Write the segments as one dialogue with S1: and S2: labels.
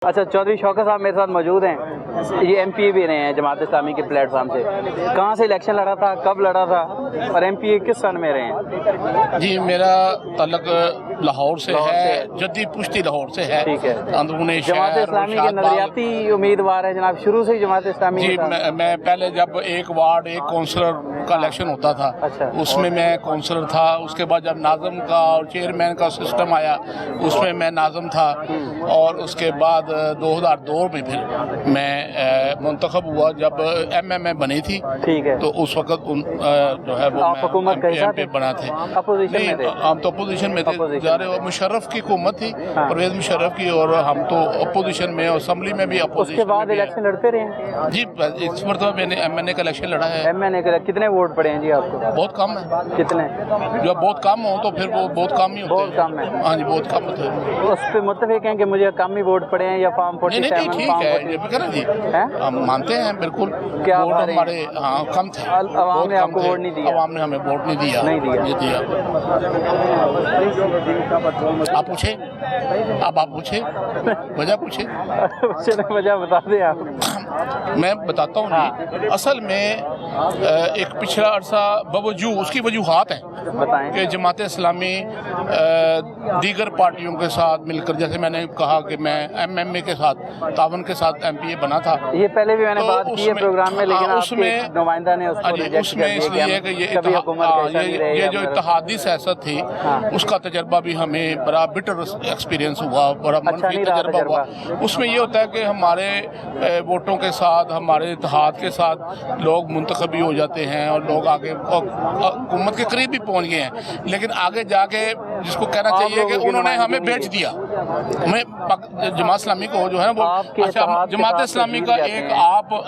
S1: अच्छा, चौधरी शौकत साहब मेरे साथ मौजूद हैं। ये MP भी रहे हैं जमात इस्लामी के प्लेटफार्म से। कहाँ से इलेक्शन लड़ा था, कब लड़ा था और MP किस सन में रहे हैं?
S2: जी, मेरा ताल्लुक लाहौर से है, जद्दी पुश्ती लाहौर से है।
S1: ठीक है।
S2: अंदरूनी
S1: जमात इस्लामी के नजरियाती उम्मीदवार है जनाब, शुरू से ही जमात इस्लामी
S2: जी। मैं पहले जब एक वार्ड एक काउंसलर का इलेक्शन होता था,
S1: अच्छा,
S2: उसमें मैं काउंसलर था। उसके बाद जब नाज़म का और चेयरमैन का सिस्टम आया, उसमें मैं नाज़म था। और उसके बाद 2002 में फिर मैं मुंतखब हुआ जब MMA बनी थी।
S1: ठीक है।
S2: तो उस वक्त जो है वो
S1: आप हुकूमत
S2: MP बना थे।
S1: अपोजिशन में थे?
S2: हम तो अपोजिशन में थे। मुशर्रफ की हुकूमत थी, परवेज मुशर्रफ की, और हम तो अपोजिशन में, असेंबली में भी अपोजिशन।
S1: उसके बाद इलेक्शन लड़ते रहे हैं?
S2: जी, इस मरतबा मैंने MNA का इलेक्शन लड़ा है।
S1: MNA का कितने वोट पड़े हैं जी आपको?
S2: बहुत कम है।
S1: कितने?
S2: जब बहुत कम हो तो फिर वो बहुत कम ही होते हैं।
S1: बहुत कम है।
S2: हाँ जी, बहुत कम होते हैं।
S1: उस पे मुत्तफिक हैं कि मुझे कम ही वोट पड़े हैं या फॉर्म 47
S2: नहीं, ठीक है, ये भी करें जी, हम मानते हैं बिल्कुल।
S1: क्या
S2: वोट हमारे कम थे,
S1: अवाम ने आपको वोट नहीं दिया?
S2: अवाम ने हमें वोट नहीं दिया। आप पूछे, अब आप पूछे, वजह पूछे।
S1: वजह बता दें आप।
S2: मैं बताता हूँ जी। असल में एक पिछला अरसा बावजूद उसकी वजूहात हैं
S1: बताएं
S2: कि जमात इस्लामी दीगर पार्टियों के साथ मिलकर, जैसे मैंने कहा कि मैं MMA के साथ तावन के साथ MPA बना था।
S1: ये पहले भी मैंने
S2: तो
S1: बात की है प्रोग्राम में, लेकिन
S2: उसमें
S1: नुमाइंदा ने उसको रिजेक्ट कर दिया
S2: इसलिए कि ये जो इत्तेहादी सियासत थी, उसका तजर्बा भी हमें बड़ा बिटर एक्सपीरियंस हुआ, बड़ा मनफी तजर्बा हुआ। उसमें ये होता है कि हमारे वोटों के साथ, हमारे इत्तेहाद के साथ लोग मुंतखबी हो जाते हैं और लोग आगे हुकूमत के करीब भी पहुंच गए हैं, लेकिन आगे जाके जिसको कहना चाहिए कि उन्होंने हमें बेच दिया। हमें जमात इस्लामी को जो है वो, अच्छा, जमात इस्लामी का एक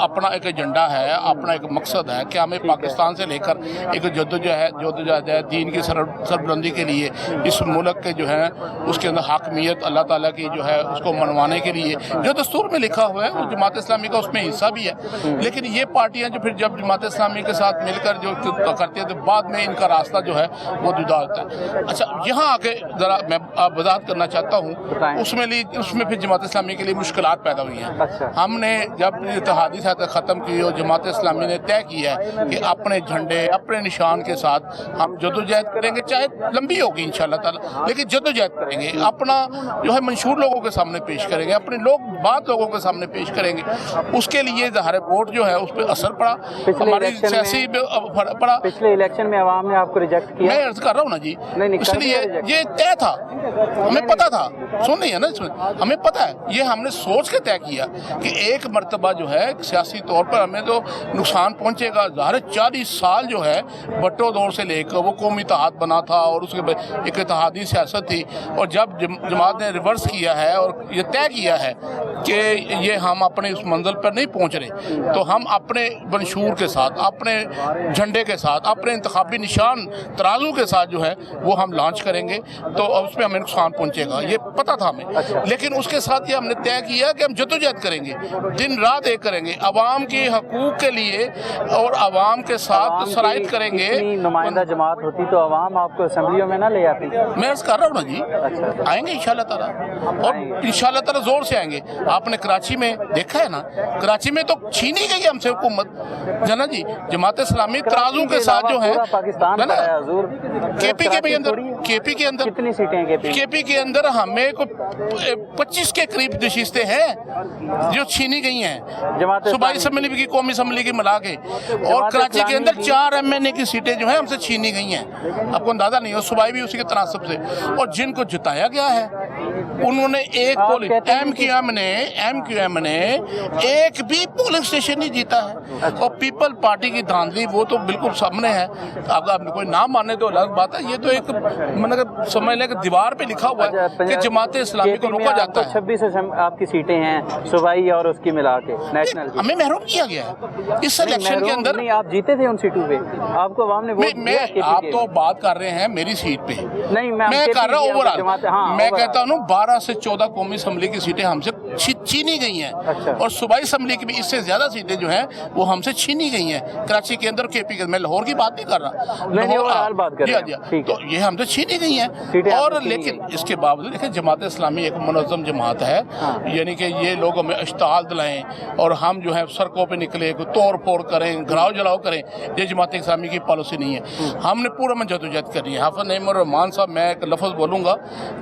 S2: अपना एक एजेंडा है, अपना एक मकसद है कि हमें पाकिस्तान से लेकर एक जद्दोजहद है दीन की सरबुलंदी के लिए, इस मुल्क के जो है उसके अंदर हाकमियत अल्लाह ताला की जो है उसको मनवाने के लिए जो दस्तूर में लिखा हुआ है, वो जमात इस्लामी का उसमें हिस्सा भी है। लेकिन ये पार्टियां जो फिर जब जमात इस्लामी के साथ मिलकर जो करती है, तो बाद में इनका रास्ता जो है वो जुदा होता है। अच्छा, यहाँ आके ज़रा मैं वजाहत करना चाहता हूँ। उसमें फिर जमात इस्लामी के लिए मुश्किलात पैदा हुई हैं।
S1: अच्छा।
S2: हमने जब इत्तेहादी सियासत ख़त्म की और जमात इस्लामी ने तय किया है कि अपने झंडे, अपने निशान के साथ हम जदोजहद करेंगे, चाहे लंबी होगी इंशाअल्लाह ताला, लेकिन जदोजहद करेंगे, अपना जो है मंशूर लोगों के सामने पेश करेंगे, अपने बात लोगों के सामने पेश करेंगे। उसके लिए ज़ाहिर वोट जो है उस पर असर पड़ा, हमारी सियासी पड़ा।
S1: पिछले इलेक्शन में अवाम ने आपको रिजेक्ट किया?
S2: मैं अर्ज कर रहा हूँ ना जी, इसलिए ये तय था, हमें पता था। सुन नहीं है ना, हमें पता है, ये हमने सोच के तय किया कि एक मरतबा जो है सियासी तौर पर हमें तो नुकसान पहुंचेगा। ज़ाहिर 40 साल जो है भट्टो दौर से लेकर वो कौमी इत्तेहाद बना था और उसके एक इत्तेहादी सियासत थी, और जब जमात ने रिवर्स किया है और ये तय किया है कि ये हम अपने उस मंजिल पर नहीं पहुंच रहे, तो हम अपने मंशूर के साथ, अपने झंडे के साथ, अपने इंतखाबी निशान तराजू के साथ जो है वो हम लॉन्च करेंगे, तो उसमें हमें नुकसान पहुंचेगा, ये पता था हमें।
S1: अच्छा।
S2: लेकिन उसके साथ ये हमने तय किया कि हम जद्दोजहद करेंगे, दिन रात एक करेंगे, अवाम के हकूक के लिए और अवाम के साथ शराइत करेंगे।
S1: नुमाइंदा जमात होती तो अवाम आपको असेंबलियों में ना ले आती?
S2: मैं अर्ज कर रहा हूँ ना जी।
S1: अच्छा।
S2: आएंगे इंशाअल्लाह ताला, और इंशाअल्लाह ताला जोर से आएंगे। आपने कराची में देखा है ना, कराची में तो छीनी गई हमसे हुकूमत जना जी। जमात इस्लामी तराजू के साथ जो है
S1: पाकिस्तान
S2: है ना,
S1: KP
S2: के अंदर
S1: कितनी सीटें हैं?
S2: KP के अंदर हमें को 25 के करीब नशिस्तें हैं जो छीनी गई हैं, सूबाई असम्बली की, कौमी असम्बली की मिला के, और कराची के अंदर 4 MNA की सीटें जो हैं हमसे छीनी गई हैं। आपको अंदाजा नहीं हो, सूबाई भी उसी के तनासब से, और जिनको जिताया गया है उन्होंने एक MQM ने एक भी पोलिंग स्टेशन नहीं जीता है। और पीपल पार्टी की धांधली वो तो बिल्कुल सामने है। अगर कोई नाम माने तो अलग बात है, ये तो एक मतलब समझ लें कि दीवार पे लिखा हुआ है कि जमात इस्लामी को रोका जाता है।
S1: 26 आपकी सीटें हैं सूबाई और उसकी मिला के नेशनल की।
S2: हमें महरूम किया गया है इस इलेक्शन के अंदर।
S1: नहीं, आप जीते थे उन सीटों पे, आपको अवाम ने वोट दिया।
S2: आप तो बात कर रहे हैं मेरी सीट पे,
S1: नहीं
S2: मैं कर रहा हूँ ओवरऑल।
S1: हाँ,
S2: मैं कहता हूँ 12 से 14 कौमी असम्बली की सीटें हमसे छीनी गई हैं, और सूबाई असम्बली की भी इससे ज़्यादा सीटें जो हैं वो हमसे छीनी गई हैं, कराची के अंदर, KP के, मैं लाहौर की बात नहीं कर रहा, तो ये हमसे छीनी गई हैं। और लेकिन इसके बावजूद देखिए जमात इस्लामी एक मुनज़्ज़म जमात है, यानी कि ये लोग हमें इश्तिहाल दिलाएं और हम जो है सड़कों पे निकले, तोड़ फोड़ करें, घराव जलाओ करें, ये जमात इस्लामी की पॉलिसी नहीं है। हमने पूरा में जदोजहद करनी है। हाफ़िज़ नईमुर रहमान साहब, मैं एक लफ्ज़ बोलूँगा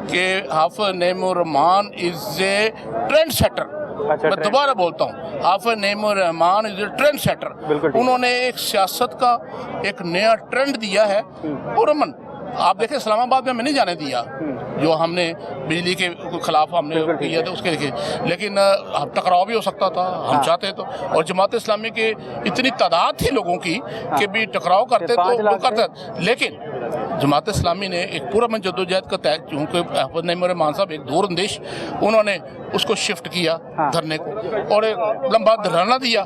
S2: कि Hafiz Naeemur Rahman is a trend setter. मैं दोबारा बोलता हूँ, Hafiz Naeemur Rahman is a trend setter. उन्होंने एक सियासत का एक नया ट्रेंड दिया है पुरअमन। आप देखें इस्लामाबाद में नहीं जाने दिया, जो हमने बिजली के खिलाफ हमने किया था उसके देखिए, लेकिन टकराव भी हो सकता था, हम चाहते तो, और जमात इस्लामी के इतनी तादाद थी लोगों की कि भी टकराव करते तो वो करते, लेकिन जमात इस्लामी ने एक पूरा में जद्दोजहद का तय, क्योंकि हाफ़िज़ नईमुर रहमान साहब एक दूर अंदेश, उन्होंने उसको शिफ्ट किया धरने को, और एक लंबा धरना दिया,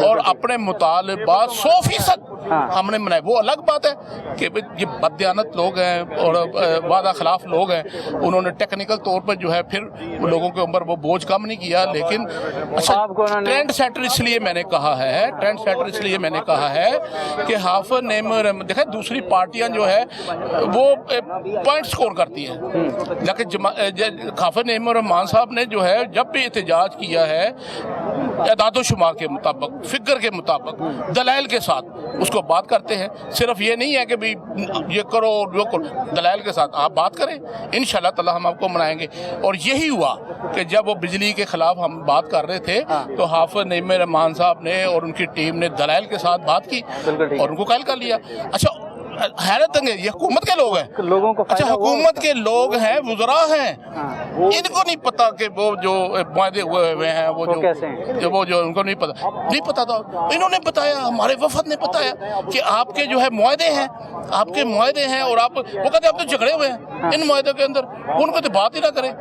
S2: और अपने मुतालबात 100% हमने मनाए। वो अलग बात है कि ये बददियानत लोग हैं और वादा खिलाफ लोग हैं, उन्होंने टेक्निकल तौर पर जो है फिर लोगों के ऊपर वो बोझ कम नहीं किया, लेकिन अच्छा ट्रेंड सेटर इसलिए मैंने कहा है, ट्रेंड सेटर इसलिए मैंने कहा है कि हाफ़िज़ नईमुर, देखें दूसरी पार्टियां जो है वो पॉइंट स्कोर करती हैं, लेकिन हाफ़िज़ नईमुर रहमान साहब ने जो है जब भी एहतजाज किया है एदादो शुमार के मुताबिक, फिगर के मुताबिक, दलाइल के साथ उसको बात करते हैं। सिर्फ ये नहीं है कि भाई ये करो वो करो, दलाइल के साथ आप बात करें, इंशाअल्लाह ताला हम आपको मनाएंगे। और यही हुआ कि जब वो बिजली के खिलाफ हम बात कर रहे थे तो हाफ़िज़ नईमुर रहमान साहब ने और उनकी टीम ने दलाइल के साथ बात की और उनको कायल कर लिया। अच्छा हैरत है, ये हुकूमत के लोग हैं, लोगों को, अच्छा हुकूमत के लोग हैं, वुज़रा हैं, इनको नहीं पता कि वो जो मुआहदे हुए हैं वो जो उनको नहीं पता था, इन्होंने बताया, हमारे वफद ने बताया कि आपके जो है मुआहदे हैं, आपके मुआहदे हैं, और आप, वो कहते हैं आप तो झगड़े हुए हैं इन मुआहदों के अंदर, उनको तो बात ही ना करें,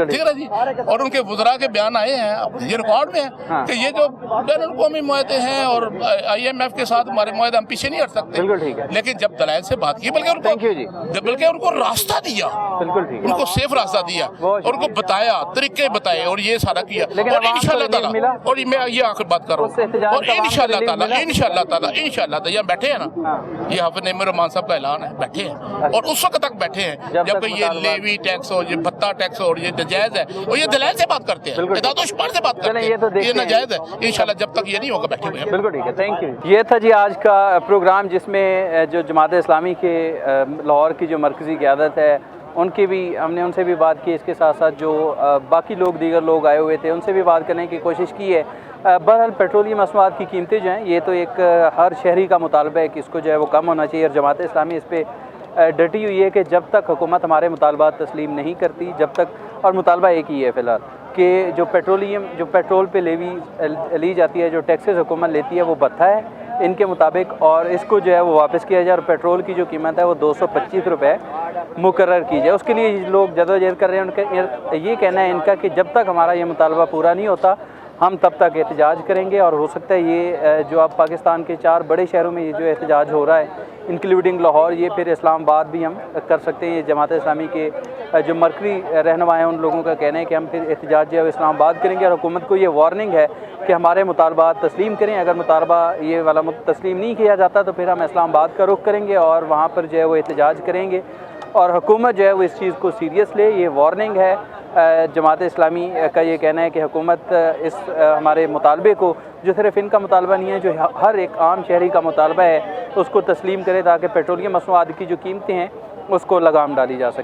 S2: ठीक है ना जी। और उनके वुज़रा के बयान आए हैं, ये रिकॉर्ड में है कि ये जो बैनुल-अक़वामी मुआहदे हैं और IMF के साथ हमारे मुआहदे, हम पीछे नहीं हट सकते। लेकिन जब दलाइल से बात की, बल्कि उनको रास्ता दिया, उनको सेफ रास्ता दिया, और उनको बताया, तरीके बताए, और ये सारा किया। और इंशाअल्लाह ताला, और मैं ये आखिर बात कर रहा हूँ, और इंशाअल्लाह ताला यहाँ बैठे हैं ना, ये हाफ़िज़ नईमुर रहमान साहब का ऐलान है, बैठे हैं, और उस वक्त तक बैठे हैं जब ये लेवी टैक्स और ये भत्ता टैक्स और ये नाजायज है, और ये दलाइल से बात करते हैं, एदादो शुमार से बात करते हैं, ये नाजायज है। इंशाअल्लाह जब तक ये नहीं होगा बैठे हुए हैं। बिल्कुल ठीक है, थैंक यू।
S1: ये था जी आज का प्रोग्राम, जिसमें जो जमात इस्लामी के लाहौर की जो मरकज़ी क़यादत है उनकी भी, हमने उनसे भी बात की, इसके साथ साथ जो बाकी लोग, दीगर लोग आए हुए थे, उनसे भी बात करने की कोशिश की है। बहरहाल पेट्रोलियम मसनूआत की कीमतें जो हैं, ये तो एक हर शहरी का मुतालबा है कि इसको जो है वो कम होना चाहिए, और जमात इस्लामी इस पर डटी हुई है कि जब तक हुकूमत हमारे मुतालबात तस्लीम नहीं करती, जब तक, और मुतालबा एक ही है फ़िलहाल कि जो पेट्रोल पे लेवी ली जाती है, जो टैक्सेस हुकूमत लेती है, वो भत्ता है इनके मुताबिक, और इसको जो है वो वापस किया जाए, और पेट्रोल की जो कीमत है वो 225 रुपये मुकर्रर की जाए। उसके लिए लोग जदोजहद कर रहे हैं। उनका ये कहना है इनका कि जब तक हमारा ये मुतालबा पूरा नहीं होता हम तब तक एहतजाज करेंगे, और हो सकता है ये जो अब पाकिस्तान के 4 बड़े शहरों में ये जो एहतजाज हो रहा है, इंक्लूडिंग लाहौर, ये फिर इस्लामाबाद भी हम कर सकते हैं। ये जमात इस्लामी के जो मरकज़ी रहनुमा हैं उन लोगों का कहना है कि हम फिर एहतजाज जो है इस्लामाबाद करेंगे, और हुकूमत को ये वार्निंग है कि हमारे मुतालबात तस्लीम करें। अगर मुतालबा ये वाला तस्लीम नहीं किया जाता तो फिर हम इस्लामाबाद का रुख करेंगे और वहाँ पर जो है वो एहतजाज करेंगे, और हुकूमत जो है वो इस चीज़ को सीरियस ले। ये वार्निंग है। जमात इस्लामी का ये कहना है कि हुकूमत इस हमारे मुतालबे को, जो सिर्फ इनका मुतालबा नहीं है, जो हर एक आम शहरी का मुतालबा है, उसको तस्लीम करे, ताकि पेट्रोलियम मसनूआत की जो कीमतें हैं उसको लगाम डाली जा सके।